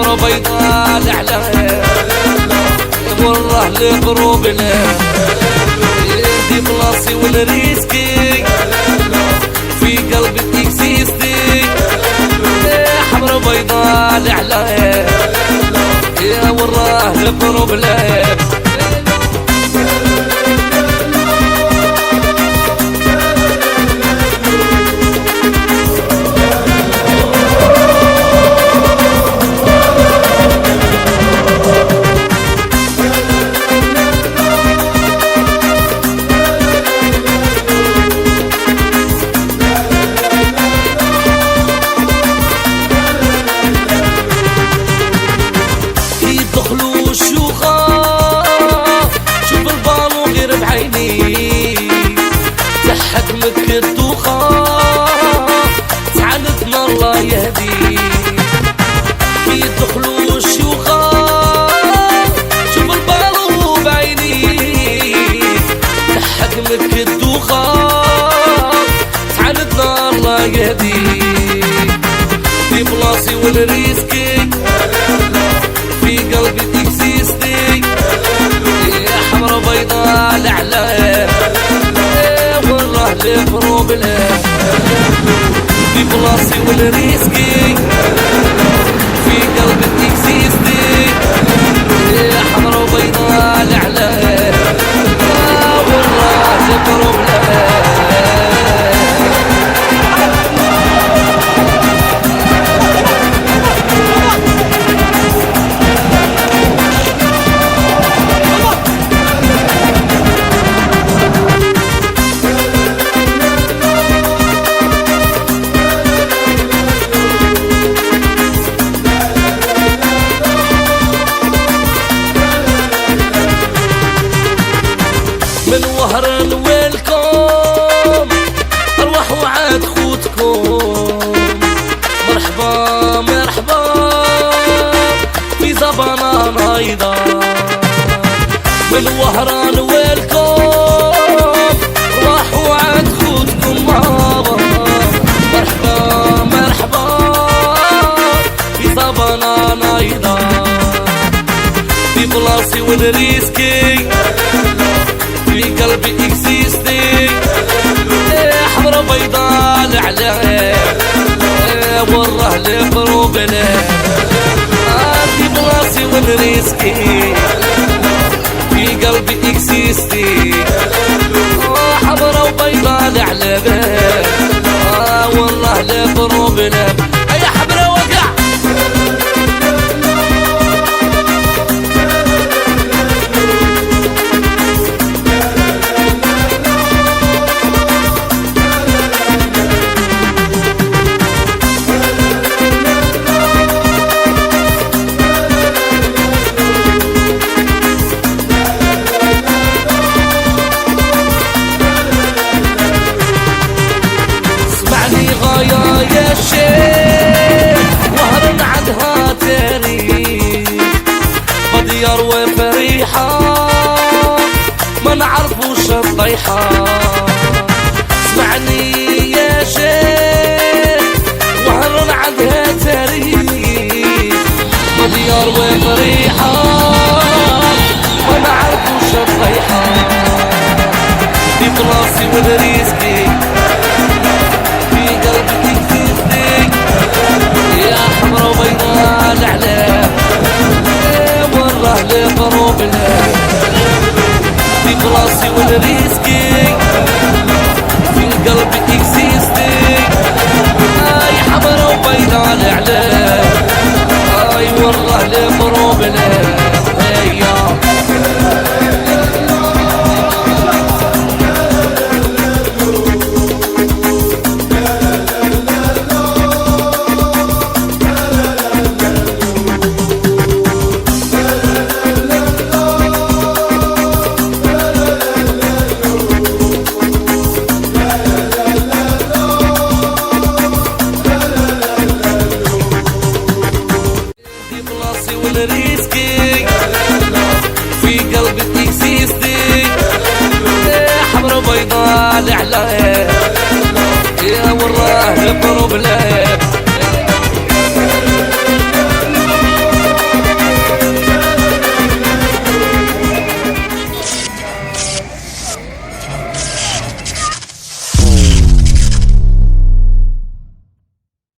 حمرا بيضاء الأعلام مرة لقروبنا دي بلاصي ونريسكي في قلبك اكسيستي حمرا بيضاء الأعلام يا وراه لقروبنا حكمك الدوخة تعاندنا الله يهدي يدخلوا الشيوخة شوف البالو بعيني حكمك الدوخة تعاندنا الله يهدي في بلاصي والريسكي في قلبي تكسيستي يا حمرا بيضاء الأعلام لقروبنا في بلاصي والريسكي في قلبك اكسيستي يا حمرا وبيضاء الأعلام والله لقروبنا من وهران ويلكم أرواح وعاد خوتكم مرحبا مرحبا في زبانا نايضا من وهران ويلكم أرواح وعاد خوتكم مرحبا مرحبا في زبانا نايضا في بلاصي ونريسكي في قلبي اكسيستي حمرا بيضاء الأعلام وراه لقروبنا في بلاصي ونريسكي في قلبي اكسيستي حمرا وبيضاء الأعلام وراه لقروبنا يا حمرا وقع يا شيخ وهرن عندها تاريخ بديار وفريحة ما نعرفوش الطيحة اسمعني يا شيخ وهرن عندها تاريخ بديار وفريحة ما نعرفوش الطيحة في بلاصي ونريسكي يا حمرا وبيضاء الأعلام وراه لقروبنا في بلاصي والريسكي في قلبي اكسيستي يا حمرا وبيضاء الأعلام وراه لقروبنا ريسكي في قلبي اكسيستي حمرا بيضاء الأعلام يا وراه لقروبنا